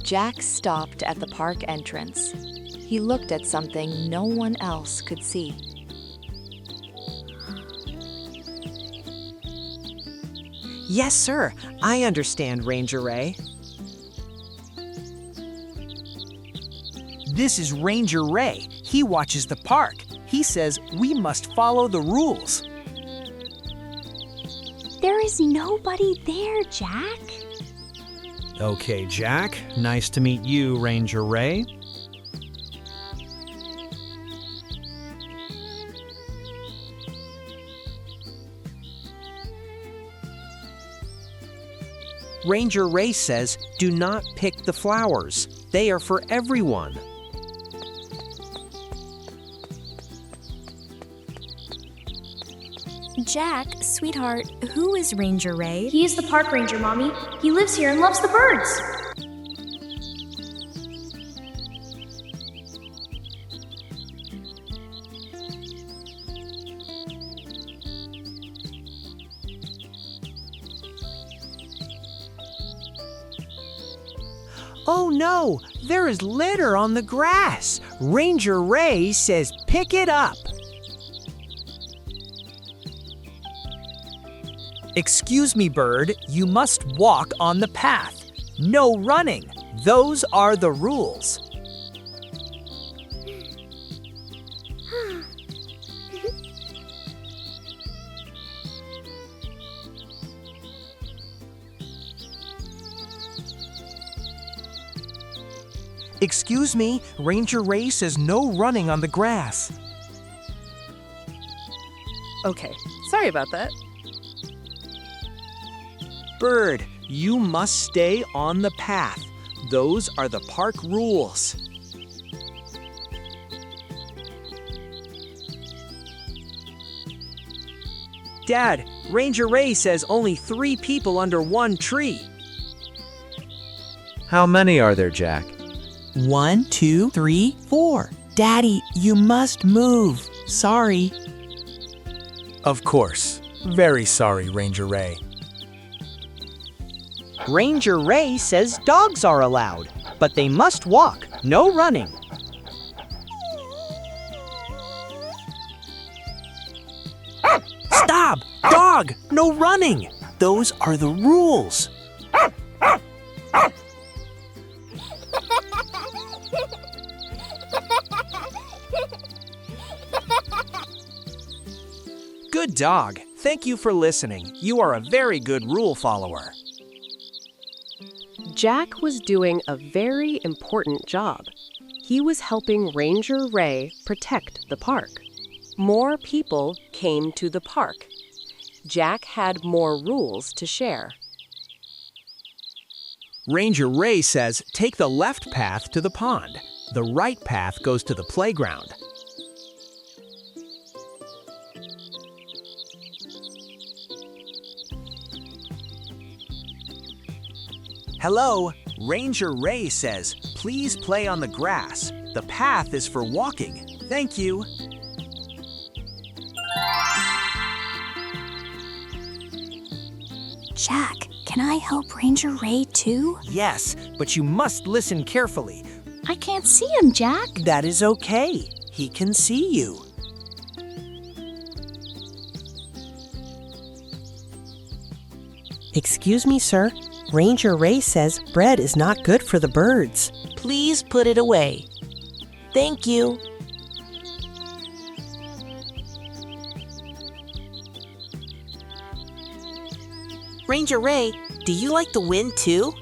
Jack stopped at the park entrance. He looked at something no one else could see. Yes, sir. I understand, Ranger Ray. This is Ranger Ray. He watches the park. He says we must follow the rules. There is nobody there, Jack. Okay, Jack. Nice to meet you, Ranger Ray. Ranger Ray says, do not pick the flowers. They are for everyone. Jack, sweetheart, who is Ranger Ray? He is the park ranger, Mommy. He lives here and loves the birds. Oh no, there is litter on the grass. Ranger Ray says pick it up. Excuse me, bird. You must walk on the path. No running. Those are the rules. Excuse me, Ranger Ray says no running on the grass. Okay, sorry about that. Bird, you must stay on the path. Those are the park rules. Dad, Ranger Ray says only 3 people under one tree. How many are there, Jack? 1, 2, 3, 4. Daddy, you must move. Sorry. Of course. Very sorry, Ranger Ray. Ranger Ray says dogs are allowed, but they must walk, no running. Stop! Dog! No running! Those are the rules. Good dog. Thank you for listening. You are a very good rule follower. Jack was doing a very important job. He was helping Ranger Ray protect the park. More people came to the park. Jack had more rules to share. Ranger Ray says take the left path to the pond. The right path goes to the playground. Hello, Ranger Ray says, please play on the grass. The path is for walking. Thank you. Jack, can I help Ranger Ray too? Yes, but you must listen carefully. I can't see him, Jack. That is okay. He can see you. Excuse me, sir. Ranger Ray says bread is not good for the birds. Please put it away. Thank you. Ranger Ray, do you like the wind too?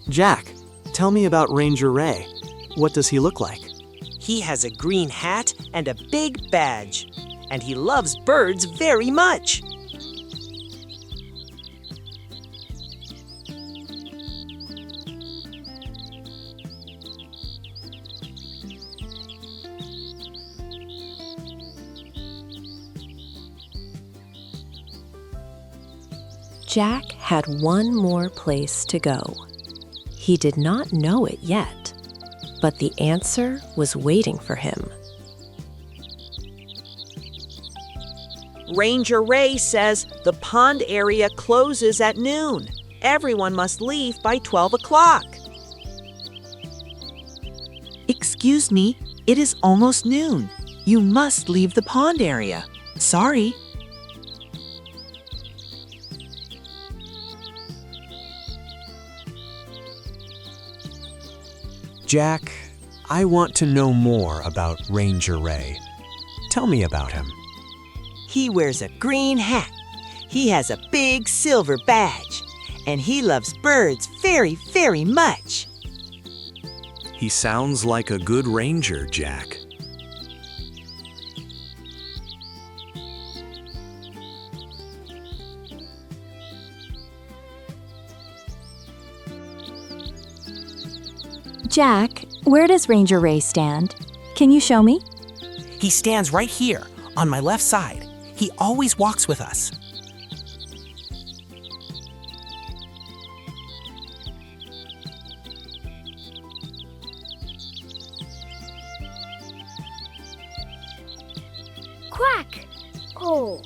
Jack, tell me about Ranger Ray. What does he look like? He has a green hat and a big badge, and he loves birds very much. Jack had one more place to go. He did not know it yet, but the answer was waiting for him. Ranger Ray says the pond area closes at noon. Everyone must leave by 12 o'clock. Excuse me, it is almost noon. You must leave the pond area. Sorry. Jack, I want to know more about Ranger Ray. Tell me about him. He wears a green hat. He has a big silver badge. And he loves birds very, very much. He sounds like a good ranger, Jack. Jack, where does Ranger Ray stand? Can you show me? He stands right here, on my left side. He always walks with us. Quack! Oh.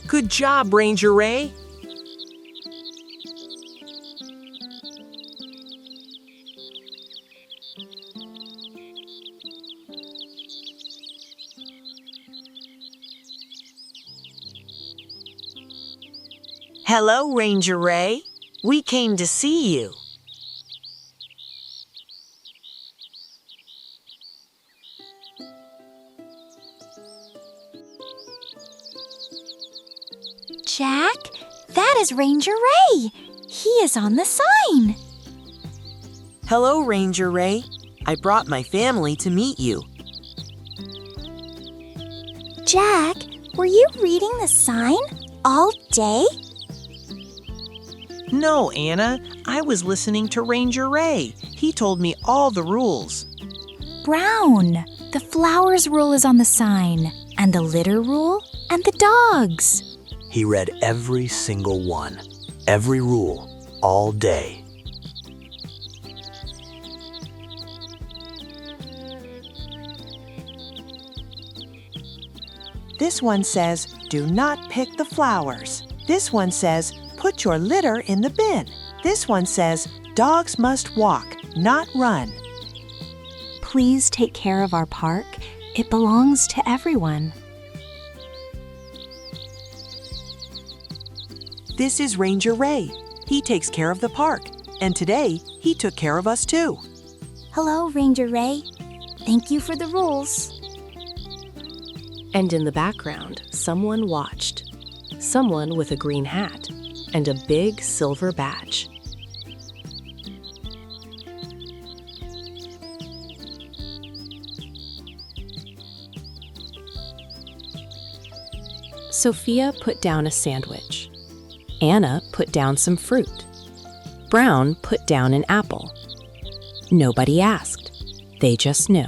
Good job, Ranger Ray. Hello, Ranger Ray. We came to see you. Jack, that is Ranger Ray. He is on the sign. Hello, Ranger Ray. I brought my family to meet you. Jack, were you reading the sign all day? No, Anna. I was listening to Ranger Ray. He told me all the rules. Brown, the flowers rule is on the sign, and the litter rule, and the dogs. He read every single one, every rule, all day. This one says, do not pick the flowers. This one says, put your litter in the bin. This one says, dogs must walk, not run. Please take care of our park. It belongs to everyone. This is Ranger Ray. He takes care of the park. And today, he took care of us too. Hello, Ranger Ray. Thank you for the rules. And in the background, someone watched. Someone with a green hat and a big silver badge. Sophia put down a sandwich. Anna put down some fruit. Brown put down an apple. Nobody asked. They just knew.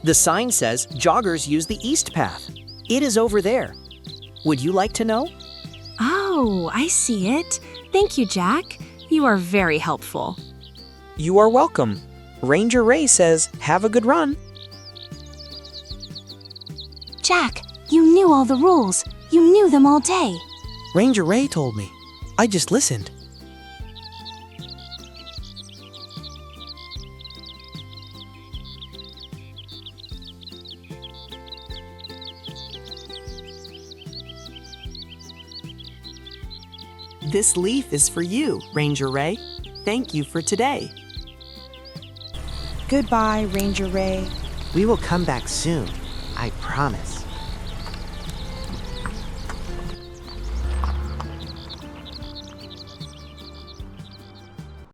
The sign says joggers use the east path. It is over there. Would you like to know? Oh, I see it. Thank you, Jack. You are very helpful. You are welcome. Ranger Ray says, have a good run. Jack, you knew all the rules. You knew them all day. Ranger Ray told me. I just listened. This leaf is for you, Ranger Ray. Thank you for today. Goodbye, Ranger Ray. We will come back soon. I promise.